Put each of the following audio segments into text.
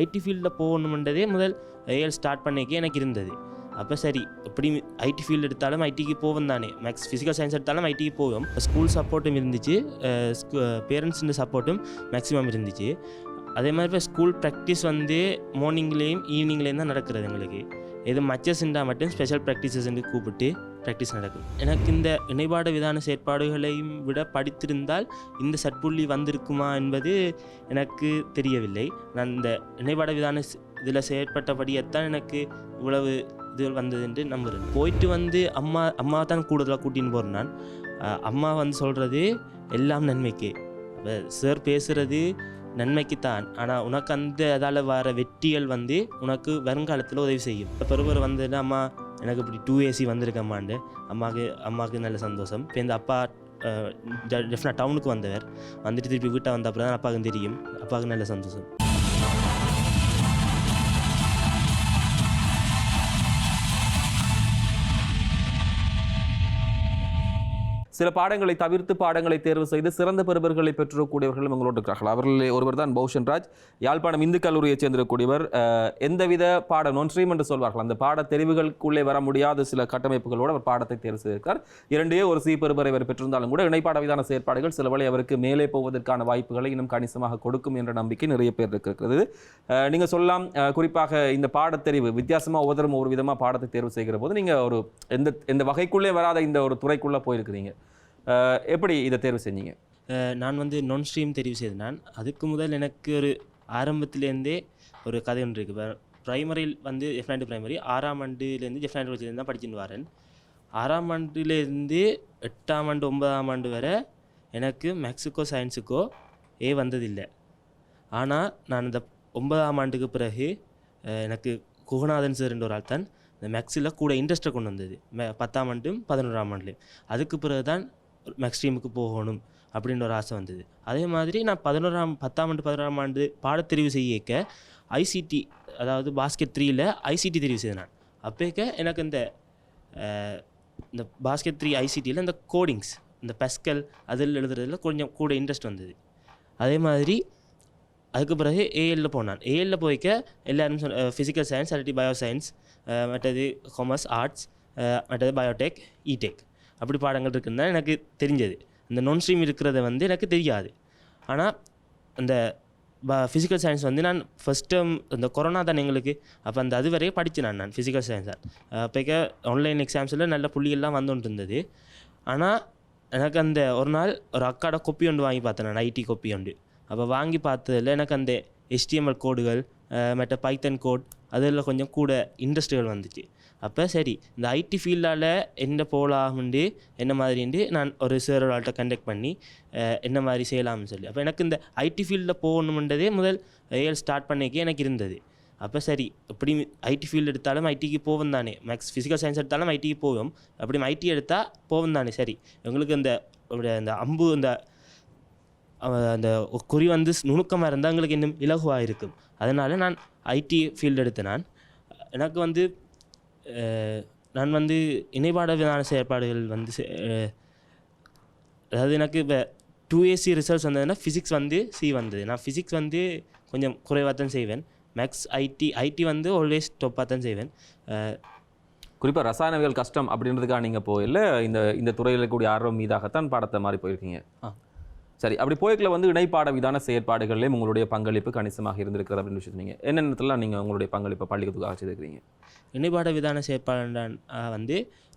ID ஃபீல்டில் போகணுன்றதே முதல் AL start பண்ணிக்கே எனக்கு இருந்தது. அப்போ சரி எப்படி ஐடி ஃபீல்டு எடுத்தாலும் ஐடிக்கு போவோம் தானே, மேக்ஸ் ஃபிசிக்கல் சயின்ஸ் எடுத்தாலும் ஐடிக்கு போவோம். ஸ்கூல் சப்போர்ட்டும் இருந்துச்சு, பேரண்ட்ஸுன்ற சப்போர்ட்டும் மேக்ஸிமம் இருந்துச்சு. அதே மாதிரி இப்போ ஸ்கூல் ப்ராக்டிஸ் மார்னிங்லேயும் ஈவினிங்லேயும் தான் நடக்கிறது. எங்களுக்கு எது மச்சஸ்ண்டா மட்டும் ஸ்பெஷல் ப்ராக்டிசஸ்ன்னு கூப்பிட்டு ப்ராக்டிஸ் நடக்கும். எனக்கு இந்த இணைபாட விதான செயற்பாடுகளையும் விட படித்திருந்தால் இந்த சட்புள்ளி வந்திருக்குமா என்பது எனக்கு தெரியவில்லை. நான் இந்த இணைபாட விதான இதில் செயற்பட்டபடியத்தான் எனக்கு இவ்வளவு இது வந்தது என்று நம்புகிறேன். போயிட்டு அம்மா தான் கூடுதலாக கூட்டின்னு போகிறேன். நான் அம்மா சொல்கிறது எல்லாம் நன்மைக்கு. அப்போ சார் பேசுகிறது நன்மைக்குத்தான், ஆனால் உனக்கு அதால் வர வெற்றிகள் உனக்கு வருங்காலத்தில் உதவி செய்யும். பெருவர் அம்மா எனக்கு இப்படி 2AC வந்திருக்கம்மாண்டு அம்மாவுக்கு நல்ல சந்தோஷம். இப்போ இந்த அப்பா டெஃபினட் டவுனுக்கு வந்தவர் திருப்பி வீட்டை வந்த அப்புறம் தான் அப்பாவுக்கு தெரியும். அப்பாவுக்கு நல்ல சந்தோஷம். சில பாடங்களை தவிர்த்து பாடங்களை தேர்வு செய்து சிறந்த பெறுபர்களை பெற்றக்கூடியவர்களும் எங்களோடு இருக்கிறார்கள். அவர்களில் ஒருவர் தான் பௌஷன் ராஜ். யாழ்ப்பாணம் இந்து கல்லூரியைச் சேர்ந்திருக்கக்கூடியவர். எந்தவித பாட நான் ஸ்ட்ரீம் என்று சொல்வார்கள், அந்த பாட தெரிவுகளுக்குள்ளே வர முடியாத சில கட்டமைப்புகளோடு அவர் பாடத்தை தேர்வு செய்திருக்கார். இரண்டே ஒரு சி பெறுபரை அவர் பெற்றிருந்தாலும் கூட இணைப்பாட விதான செயற்பாடுகள் சில வேளை அவருக்கு மேலே போவதற்கான வாய்ப்புகளை இன்னும் கணிசமாக கொடுக்கும் என்ற நம்பிக்கை நிறைய பேர் இருக்கிறது. நீங்கள் சொல்லலாம், குறிப்பாக இந்த பாடத்தெரிவு வித்தியாசமாக ஒவ்வொருத்தரும் ஒவ்வொரு விதமாக பாடத்தை தேர்வு செய்கிற போது நீங்கள் ஒரு எந்த வகைக்குள்ளே வராத இந்த ஒரு துறைக்குள்ளே போயிருக்கிறீங்க. எப்படி இதை தேர்வு செஞ்சீங்க? நான் நான் ஸ்ட்ரீம் தெரிவு செய்தேன். அதுக்கு முதல் எனக்கு ஒரு ஆரம்பத்திலேருந்தே ஒரு கதை ஒன்று இருக்குது. ப்ரைமரியில் F90 ப்ரைமரி 6ஆம் ஆண்டுலேருந்து F90 வச்சுலேருந்து தான் படிச்சுட்டு வரேன். 6ஆம் ஆண்டுலேருந்து 8ஆம் ஆண்டு 9ஆம் ஆண்டு வரை எனக்கு மேக்ஸுக்கோ சயின்ஸுக்கோ வந்ததில்லை. ஆனால் நான் இந்த 9ஆம் ஆண்டுக்கு பிறகு எனக்கு குகநாதன் சார் என்ற ஒரு ஆள் தான் இந்த மேக்ஸில் கூட இன்ட்ரெஸ்ட்டை கொண்டு வந்தது. 10ஆம் ஆண்டும் 11ஆம் ஆண்டுலேயும். அதுக்கு பிறகு தான் மேக்ஸ் ஸ்ட்ரீமுக்கு போகணும் அப்படின்ற ஒரு ஆசை வந்தது. அதே மாதிரி நான் 10ஆம் ஆண்டு 11ஆம் ஆண்டு பாடத்தெரிவு செய்யக்க ஐசிடி, அதாவது பாஸ்கெட் 3ல் ஐசிடி தெரிவு செய்தேன் நான். அப்போக்க எனக்கு இந்த பாஸ்கெட் 3 ஐசிடியில் இந்த கோடிங்ஸ், இந்த பெஸ்கல் அதில் எழுதுறதுல கொஞ்சம் கூட இன்ட்ரெஸ்ட் வந்தது. அதே மாதிரி அதுக்கு பிறகு ஏஎல்ல போனான். ஏஎல்ல போய்க்க எல்லோரும் ஃபிசிக்கல் சயின்ஸ் அல்லாட்டி பயோ சயின்ஸ், மற்றது காமர்ஸ், ஆர்ட்ஸ், மற்றது பயோடெக், இடெக் அப்படி பாடங்கள் இருக்குன்னு தான் எனக்கு தெரிஞ்சது. இந்த நான் ஸ்ட்ரீம் இருக்கிறத எனக்கு தெரியாது. ஆனால் அந்த ஃபிசிக்கல் சயின்ஸ் நான் ஃபஸ்ட் டேர்ம் இந்த கொரோனா தான் எங்களுக்கு. அப்போ அதுவரையே படித்தேன் நான் ஃபிசிக்கல் சயின்ஸ் தான். அப்போக்க ஆன்லைன் எக்ஸாம்ஸில் நல்ல புள்ளியெல்லாம் வந்துட்டு இருந்தது. ஆனால் எனக்கு ஒரு நாள் ஒரு அக்காட கொப்பி ஒன்று வாங்கி பார்த்தேன் நான், ஐடி கொப்பி ஒன்று. அப்போ வாங்கி பார்த்ததில் எனக்கு HTML கோடுகள் மற்ற பைத்தன் கோட் அதில் கொஞ்சம் கூட இன்ட்ரெஸ்ட்டுகள் வந்துச்சு. அப்போ சரி இந்த ஐடி ஃபீல்டால் என்ன போகலாம்ண்டு என்ன மாதிரிண்டு நான் ஒரு சாரோட கண்டக்ட் பண்ணி என்ன மாதிரி செய்யலாம்னு சொல்லி, அப்போ எனக்கு இந்த ஐடி ஃபீல்டில் போகணுன்றதே முதல் ஏஎல் ஸ்டார்ட் பண்ணிக்கே எனக்கு இருந்தது. அப்போ சரி எப்படி ஐடி ஃபீல்டு எடுத்தாலும் ஐடிக்கு போவோம் தானே, மேக்ஸ் ஃபிசிக்கல் சயின்ஸ் எடுத்தாலும் ஐடிக்கு போவோம், அப்படி ஐடி எடுத்தால் போவோம் தானே. சரி எங்களுக்கு இந்த அம்பு அந்த குறி நுணுக்கமாக இருந்தால் எங்களுக்கு இன்னும் இலகுவாக இருக்கும். அதனால் நான் ஐடி ஃபீல்டு எடுத்தேன். எனக்கு நான் இணைபாட விதான செயற்பாடுகள் அதாவது எனக்கு இப்போ 2AC ரிசல்ட்ஸ் வந்ததுன்னா ஃபிசிக்ஸ் சி வந்தது. நான் ஃபிசிக்ஸ் கொஞ்சம் குறைவாக தான் செய்வேன். மேக்ஸ் ஐடி ஆல்வேஸ் டொப்பாக தான் செய்வேன். குறிப்பாக ரசாயனவியல் கஷ்டம் அப்படின்றதுக்காக நீங்கள் போயில்லை, இந்த துறையில் கூடிய ஆர்வம் மீதாகத்தான் பாடத்தை மாதிரி போயிருக்கீங்க. சரி, அப்படி போய்க்குள்ள இணைப்பாட விதான செயற்பாடுகளிலே உங்களுடைய பங்களிப்பு கணிசமாக இருந்திருக்கிறது அப்படின்னு வச்சுருந்தீங்க. என்னென்னலாம் நீங்கள் உங்களுடைய பங்களிப்பை பள்ளிக்கூடத்துக்காக செய்திருக்கிறீங்க? இணைப்பாட விதான செயற்பாடு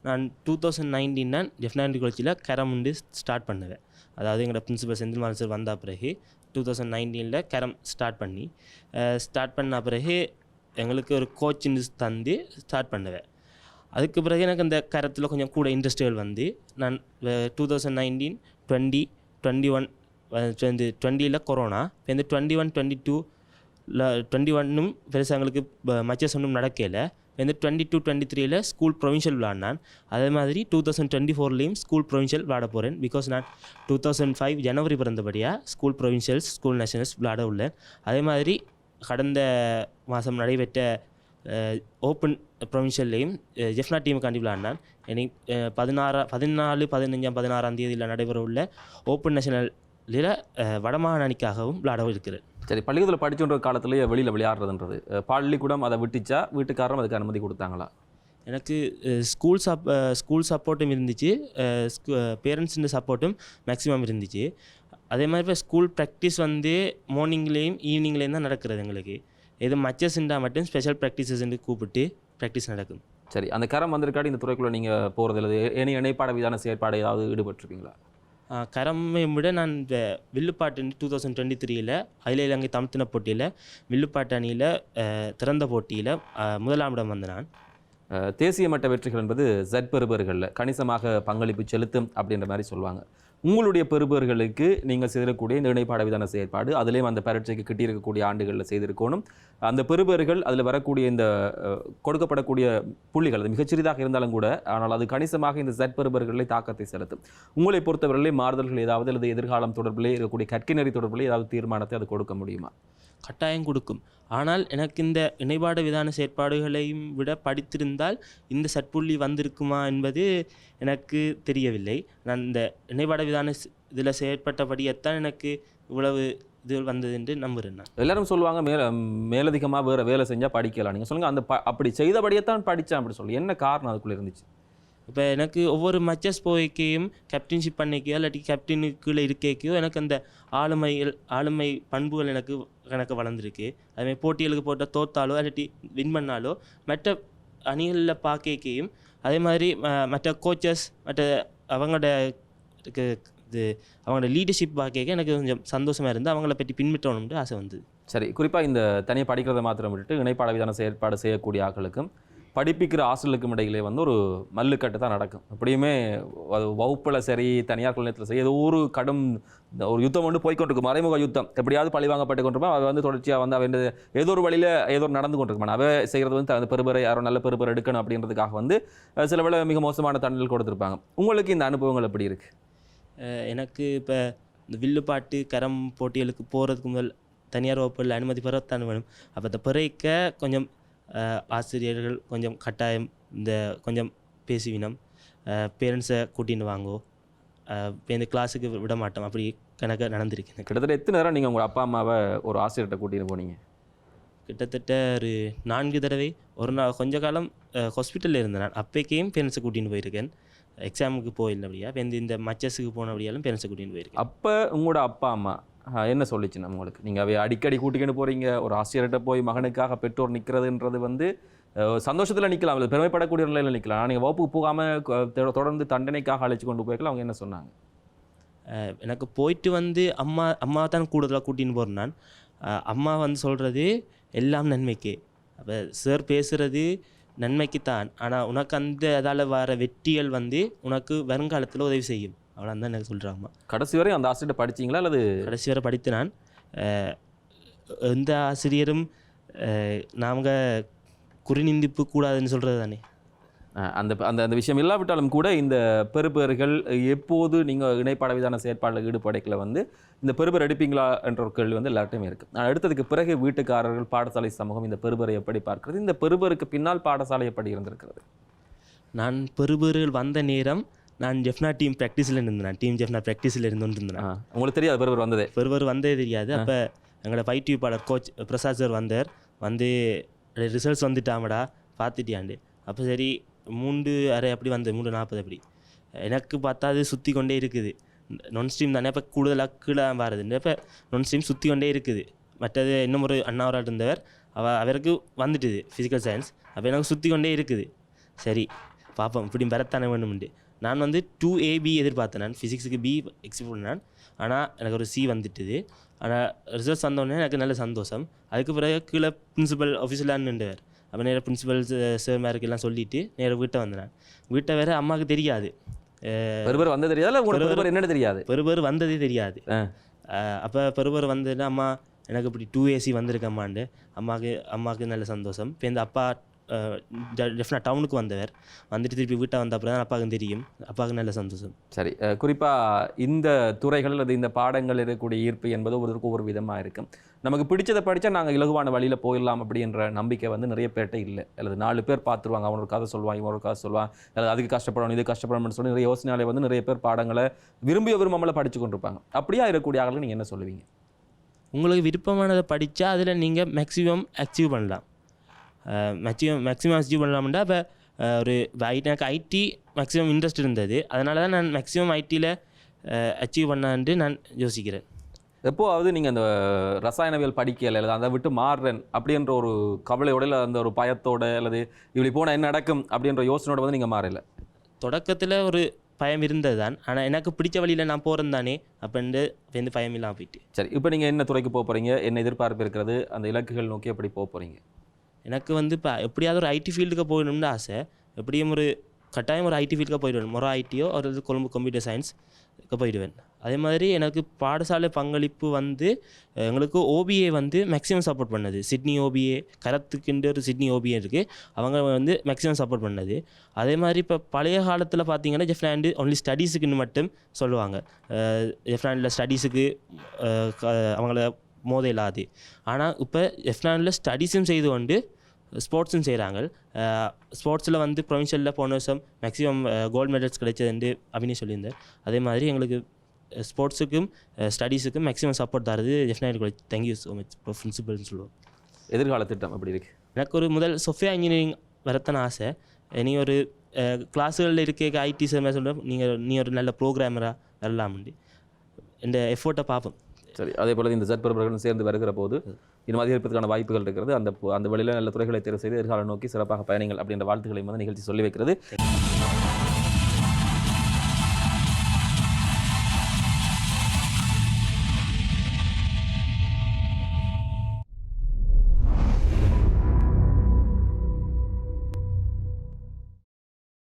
நான் 2019 F90 காலேஜில் கரம் ஸ்டார்ட் பண்ணுவேன். அதாவது எங்களோட பிரின்சிபல் செந்தில்மாறன் சார் வந்த பிறகு 2019 கரம் ஸ்டார்ட் பண்ண பிறகு எங்களுக்கு ஒரு கோச்சிங் தந்து ஸ்டார்ட் பண்ணுவேன். அதுக்கு பிறகு எனக்கு அந்த கரத்தில் கொஞ்சம் கூட இன்ட்ரெஸ்ட்டுகள் நான் 2019, 20, 21 20ல் கொரோனா, இப்போ 21, 22லும் பெருசாக எங்களுக்கு மச்சஸ் ஒன்றும் நடக்கல. இப்போ 22, 23ல் ஸ்கூல் ப்ரொவின்ஷியல் விளாட்னான். அதே மாதிரி 2024லேயும் ஸ்கூல் ப்ரொவின்ஷியல் விளாட போகிறேன். பிகாஸ் நான் 2005 ஜனவரி பிறந்தபடியாக ஸ்கூல் ப்ரொவின்ஷியல்ஸ், ஸ்கூல் நேஷனல்ஸ் விளாட உள்ளேன். அதே மாதிரி கடந்த மாதம் நடைபெற்ற ஓப்பன் ப்ரொவின்ஷியல்லையும் ஜெஃப்னா டீமுக்காண்டி விளாட்னான். இனி 14, 15, 16ஆம் தேதியில் நடைபெற உள்ள ஓப்பன் நேஷனலில் வடமாகாண அணிக்காகவும் விளாடவும் இருக்கிறேன். சரி, பள்ளிக்கூடத்தில் படிச்சுன்ற காலத்திலேயே வெளியில் விளையாடுறதுன்றது பள்ளிக்கூடம் அதை விட்டுச்சா, வீட்டுக்காரரும் அதுக்கு அனுமதி கொடுத்தாங்களா? எனக்கு ஸ்கூல் சப்போர்ட்டும் இருந்துச்சு, பேரண்ட்ஸுன்ற சப்போர்ட்டும் மேக்ஸிமம் இருந்துச்சு. அதே மாதிரி இப்போ ஸ்கூல் ப்ராக்டிஸ் வந்து மார்னிங்லேயும் ஈவினிங்லேயும் தான் நடக்கிறது. எங்களுக்கு எது மச்சஸ்ன்றா மட்டும் ஸ்பெஷல் ப்ராக்டிசஸ்ன்னு கூப்பிட்டு ப்ராக்டிஸ் நடக்கும். சரி, அந்த கரம் வந்திருக்காடி இந்த துறைக்குள்ளே நீங்கள் போகிறது இல்லை, இணைப்பாட விதான செயற்பாடு ஏதாவது ஈடுபட்டிருப்பீங்களா? கரம்மை விட நான் இந்த வில்லுப்பாட்டு 2023 அகில இலங்கை தமிழ்த்தின போட்டியில் வில்லுப்பாட்டு அணியில் திறந்த போட்டியில் முதலாம் இடம் வந்த நான். தேசிய மட்ட வெற்றிகள் என்பது ஜெட் பெறுபர்களில் கணிசமாக பங்களிப்பு செலுத்தும் அப்படின்ற மாதிரி சொல்லுவாங்க. உங்களுடைய பெறுபர்களுக்கு நீங்கள் செய்திருக்கக்கூடிய இந்த இணைப்பாட விதான செயற்பாடு, அதுலேயும் அந்த பரீட்சைக்கு கிட்டியிருக்கக்கூடிய ஆண்டுகளில் செய்திருக்கணும். அந்த பெறுபர்கள் அதில் வரக்கூடிய இந்த கொடுக்கப்படக்கூடிய புள்ளிகள் அது மிகச்சிறிதாக இருந்தாலும் கூட, ஆனால் அது கணிசமாக இந்த ஜெட் பெறுபர்களை தாக்கத்தை செலுத்தும். உங்களை பொறுத்தவரையிலே மாறுதல்கள் ஏதாவது அல்லது எதிர்காலம் தொடர்பிலே இருக்கக்கூடிய கற்கிணறி தொடர்பிலே ஏதாவது தீர்மானத்தை அது கொடுக்க முடியுமா? கட்டாயம் கொடுக்கும். ஆனால் எனக்கு இந்த இணைப்பாட விதான செயற்பாடுகளையும் விட படித்திருந்தால் இந்த சட்புள்ளி வந்திருக்குமா என்பது எனக்கு தெரியவில்லை. நான் இந்த இணைப்பாட விதான இதில் செயற்பட்டபடியத்தான் எனக்கு இவ்வளவு இது வந்தது என்று நம்புகிறேன். நான் எல்லாரும் சொல்லுவாங்க மேலதிகமாக வேறு வேலை செஞ்சால் படிக்கலாம். நீங்கள் சொல்லுங்கள், அந்த அப்படி செய்தபடியத்தான் படித்தேன் அப்படி சொல்லி என்ன காரணம் அதுக்குள்ளே இருந்துச்சு? இப்போ எனக்கு ஒவ்வொரு மச்சஸ் போய்க்கையும் கேப்டன்ஷிப் பண்ணிக்கையோ இல்லாட்டி கேப்டனுக்குள்ளே இருக்கையோ எனக்கு அந்த ஆளுமை பண்புகள் எனக்கு வளர்ந்துருக்கு. அதுமாதிரி போட்டிகளுக்கு போட்ட தோத்தாலோ இல்லாட்டி வின் பண்ணாலோ மற்ற அணிகளில் பார்க்கையும் அதே மாதிரி மற்ற கோச்சஸ் மற்ற அவங்களோட அவங்களோட லீடர்ஷிப் பார்க்க எனக்கு கொஞ்சம் சந்தோஷமாக இருந்து அவங்கள பற்றி பின்பற்றணும்னு ஆசை வந்தது. சரி, குறிப்பாக இந்த தனியாக படிக்கிறத மாத்திரம் விட்டுட்டு இணைப்பாட விதான செயற்பாடு செய்யக்கூடிய ஆட்களுக்கும் படிப்பிக்கிற ஹாஸ்டலுக்கும் இடையிலே வந்து ஒரு மல்லுக்கட்டு தான் நடக்கும். அப்படியுமே அது வகுப்பில் சரி, தனியார் கல்வியத்தில் சரி, ஏதோ ஒரு கடும் ஒரு யுத்தம் வந்து போய்கொண்டிருக்கும், மறைமுக யுத்தம். எப்படியாவது பழி வாங்கப்பட்டு கொண்டிருப்போம். அது வந்து தொடர்ச்சியாக வந்து அவன் ஏதோ ஒரு வழியில் ஏதோ ஒரு நடந்து கொண்டிருப்பான். அவ செய்கிறது வந்து அந்த பெறுபரை யாரோ நல்ல பெறுபரை எடுக்கணும் அப்படின்றதுக்காக வந்து சில வேளை மிக மோசமான தண்டல் கொடுத்துருப்பாங்க. உங்களுக்கு இந்த அனுபவங்கள் எப்படி இருக்குது? எனக்கு இப்போ இந்த வில்லுப்பாட்டு கரம் போட்டிகளுக்கு போகிறதுக்கு முதல் தனியார் வகுப்பில் அனுமதி பெறத்தான் வேணும். அப்போ அந்த பிறைக்க கொஞ்சம் ஆசிரியர்கள் கொஞ்சம் கட்டாயம் இந்த கொஞ்சம் பேசுவினம், பேரண்ட்ஸை கூட்டின்னு வாங்கோ, இப்போ இந்த கிளாஸுக்கு விட மாட்டோம், அப்படி கணக்காக நடந்திருக்கு. கிட்டத்தட்ட எத்தனை நேரம் நீங்கள் உங்கள் அப்பா அம்மாவை ஒரு ஆசிரியர்கிட்ட கூட்டின்னு போனீங்க? கிட்டத்தட்ட ஒரு 4 தடவை. ஒரு நாள் கொஞ்ச காலம் ஹாஸ்பிட்டலில் இருந்தேன் நான், அப்போக்கையும் பேரண்ட்ஸை கூட்டின்னு போயிருக்கேன். எக்ஸாமுக்கு போயில்லை அப்படியா, இப்போ இந்த மச்சஸுக்கு போனபடியாலும் பேரண்ட்ஸை கூட்டின்னு போயிருக்கேன். அப்போ உங்களோட அப்பா அம்மா என்ன சொல்லிச்சுன்னா உங்களுக்கு? நீங்கள் அவை அடிக்கடி கூட்டிக்கிட்டு போகிறீங்க, ஒரு ஆசிரியர்கிட்ட போய் மகனுக்காக பெற்றோர் நிற்கிறதுன்றது வந்து சந்தோஷத்தில் நிற்கலாம், அது பெருமைப்படக்கூடிய நிலையில் நிற்கலாம். ஆனால் நீங்கள் வகுப்புக்கு போகாமல் தொடர்ந்து தண்டனைக்காக அழைச்சி கொண்டு போய்க்கலாம். அவங்க என்ன சொன்னாங்க? எனக்கு போயிட்டு வந்து அம்மா தான் கூடுதலாக கூட்டின்னு போகிறேன் நான். அம்மா வந்து சொல்கிறது எல்லாம் நன்மைக்கு. அப்போ சார் பேசுகிறது நன்மைக்கு தான், ஆனால் உனக்கு அந்த அதால் வர வெற்றிகள் வந்து உனக்கு வருங்காலத்தில் உதவி செய்யும், அவ்வளோ தான் எனக்கு சொல்கிறாங்கம்மா. கடைசி வரை அந்த ஆசிரியர் படிச்சிங்களா? அல்லது கடைசி வரை படித்து நான் எந்த ஆசிரியரும் நாங்கள் குறிநிந்திப்பு கூடாதுன்னு சொல்கிறது தானே. அந்த அந்த அந்த விஷயம் இல்லாவிட்டாலும் கூட இந்த பெறுபர்கள் எப்போது நீங்கள் இணைப்பாட விதான செயற்பாடில் ஈடுபடைக்கல வந்து இந்த பெறுபர் எடுப்பீங்களா என்ற ஒரு கேள்வி வந்து எல்லார்ட்டையும் இருக்குது. அடுத்ததுக்கு பிறகு வீட்டுக்காரர்கள், பாடசாலை சமூகம் இந்த பெறுபரை எப்படி பார்க்கிறது? இந்த பெறுபருக்கு பின்னால் பாடசாலை எப்படி இருந்திருக்கிறது? நான் பெறுபர்கள் வந்த நேரம் நான் ஜெஃப்னா டீம் ப்ராக்டிஸில் இருந்தேன். டீம் ஜெஃப்னா ப்ராக்டிஸில் இருந்தேன். உங்களுக்கு தெரியாது பெறுபர் வந்ததே தெரியாது. அப்போ எங்களோட பயிற்றுவிப்பாளர் கோச் பிரசாத் சார் வந்தார். வந்து ரிசல்ட்ஸ் வந்துட்டாமடா பார்த்துட்டியாண்டு. அப்போ சரி 3:30 அப்படி வந்தது, 3:40 அப்படி. எனக்கு பார்த்தா அது சுற்றி கொண்டே இருக்குது. நான் ஸ்ட்ரீம் தானே, இப்போ கூடுதலாக கீழே வருதுன்னு இப்போ நான் ஸ்ட்ரீம் சுற்றி கொண்டே இருக்குது. மற்றது இன்னும் ஒரு அண்ணாவராக இருந்தவர், அவருக்கு வந்துட்டுது ஃபிசிக்கல் சயின்ஸ். அப்போ எனக்கு சுற்றி கொண்டே இருக்குது. சரி பார்ப்போம், இப்படி பெறத்தானே வேணும்ண்டு நான் வந்து 2AB எதிர்பார்த்தேன். நான் ஃபிசிக்ஸுக்கு B எக்ஸிப்ட் பண்ணேன். ஆனால் எனக்கு ஒரு C வந்துட்டுது. ஆனால் ரிசல்ட்ஸ் வந்தோடனே எனக்கு நல்ல சந்தோஷம். அதுக்கு பிறகு கீழே பிரின்சிபல் ஆஃபீஸில் நின்றவர். அப்போ நேராக பிரின்சிபல் சார் மேருக்கெல்லாம் சொல்லிவிட்டு நேராக வீட்டை வந்தேன். வீட்டை வேறு அம்மாவுக்கு தெரியாது, பெறுபர் வந்தது தெரியாது, என்னென்னு தெரியாது, பெறுபர் வந்ததே தெரியாது. அப்போ பெறுபர் வந்ததுன்னா அம்மா எனக்கு இப்படி 2AC வந்திருக்கம்மாண்டு அம்மாவுக்கு நல்ல சந்தோஷம். இப்போ இந்த அப்பா டெஃபினட் டவுனுக்கு வந்தவர், வந்துட்டு திருப்பி வீட்டை வந்த அப்புறம் தான் அப்பாவுக்கு தெரியும். அப்பாவுக்கு நல்ல சந்தோஷம். சரி, குறிப்பாக இந்த துறைகள் அல்லது இந்த பாடங்கள் இருக்கக்கூடிய ஈர்ப்பு என்பது ஒவ்வொருத்தருக்கும் ஒவ்வொரு விதமாக இருக்கும். நமக்கு பிடிச்சதை படித்தா நாங்கள் இலகுவான வழியில் போயிடலாம் அப்படின்ற நம்பிக்கை வந்து நிறைய பேர்ட்ட இல்லை. அல்லது 4 பேர் பார்த்துருவாங்க, அவன் ஒரு கதை சொல்லுவான், இவன் ஒரு கதை சொல்லுவான், அல்லது அதுக்கு கஷ்டப்படணும் இது கஷ்டப்படணும்னு சொல்லி நிறைய யோசனையாலே வந்து நிறைய பேர் பாடங்களை விரும்பாமல் படித்து கொண்டிருப்பாங்க. அப்படியா இருக்கக்கூடிய ஆளுக்கு நீங்கள் என்ன சொல்லுவீங்க? உங்களுக்கு விருப்பமானதை படித்தா அதில் நீங்கள் மேக்ஸிமம் அச்சீவ் பண்ணலாம். மேக்ஸிமம் அச்சீவ் பண்ணலாம்டா இப்போ ஒரு எனக்கு ஐடி மேக்ஸிமம் இன்ட்ரெஸ்ட் இருந்தது, அதனால தான் நான் மேக்ஸிமம் ஐடியில் அச்சீவ் பண்ணான்ட்டு நான் யோசிக்கிறேன். எப்போவாவது நீங்கள் அந்த ரசாயனவியல் படிக்கலை அல்லது அதை விட்டு மாறுறேன் அப்படின்ற ஒரு கவலையோட இல்லை அந்த ஒரு பயத்தோட அல்லது இப்படி போனால் என்ன நடக்கும் அப்படின்ற யோசனையோட வந்து நீங்கள் மாறலை? தொடக்கத்தில் ஒரு பயம் இருந்தது தான், ஆனால் எனக்கு பிடிச்ச வழியில் நான் போகிறேன் தானே அப்படின்ட்டு வந்து பயம் இல்லாமல் போயிட்டு. சரி, இப்போ நீங்கள் என்ன துறைக்கு போக போகிறீங்க, என்ன எதிர்பார்ப்பு இருக்கிறது, அந்த இலக்குகள் நோக்கி எப்படி போக போகிறீங்க? எனக்கு வந்து இப்போ எப்படியாவது ஒரு ஐடி ஃபீல்டுக்கு போகணும்னு ஆசை. எப்படியும் ஒரு கட்டாயம் ஒரு ஐடி ஃபீல்டுக்கு போயிடுவேன். மொரோ ஐடியோ ஒரு கொழும்பு கம்ப்யூட்டர் சயின்ஸ்க்கு போயிடுவேன். அதே மாதிரி எனக்கு பாடசாலை பங்களிப்பு வந்து எங்களுக்கு ஓபிஏ வந்து மேக்ஸிமம் சப்போர்ட் பண்ணது. சிட்னி ஓபிஏ கரத்துக்குன்ற ஒரு சிட்னி ஓபிஏ இருக்குது, அவங்க வந்து மேக்ஸிமம் சப்போர்ட் பண்ணது. அதே மாதிரி இப்போ பழைய காலத்தில் பார்த்தீங்கன்னா ஜெஃப்னாண்டு ஒன்லி ஸ்டடீஸுக்குன்னு மட்டும் சொல்லுவாங்க. ஜெஃப்னாண்டில் ஸ்டடீஸுக்கு அவங்கள மோத இல்லாது. ஆனால் இப்போ ஜெஃப்னாண்டில் ஸ்டடீஸும் செய்து கொண்டு ஸ்போர்ட்ஸும் செய்கிறாங்க. ஸ்போர்ட்ஸில் வந்து ப்ரொவின்ஷியலில் போன வருஷம் மேக்ஸிமம் கோல்டு மெடல்ஸ் கிடைச்சதுன்னு அபினி சொல்லியிருந்தார். அதே மாதிரி எங்களுக்கு ஸ்போர்ட்ஸுக்கும் ஸ்டடீஸுக்கும் மேக்ஸிமம் சப்போர்ட் தரது ஜெஃப்னாண்ட் காலேஜ். தேங்க்யூ ஸோ மச் இப்போ பிரின்சிபல்னு சொல்லுவோம். எதிர்கால திட்டம் எப்படி இருக்குது? எனக்கு ஒரு முதல் சொஃபியா இன்ஜினியரிங் வரத்தான ஆசை. நீ ஒரு கிளாஸுகளில் இருக்க ஐடி மாதிரி சொல்கிறேன், நீ ஒரு நல்ல ப்ரோக்ராமராக வரலாம்னு இந்த எஃபோர்ட்டை பார்ப்போம். சரி, அதே போல் இந்த ஜட் பிரபர்களும் சேர்ந்து வருகிற போது இன்னும் அதிகரிப்பதற்கான வாய்ப்புகள் இருக்கிறது. அந்த வழியில் நல்ல துறைகளை தேர்வு செய்து எதிர்காலம் நோக்கி சிறப்பாக பயணிகள் அப்படின்ற வாழ்த்துக்களை வந்து நிகழ்ச்சி சொல்லி வைக்கிறது.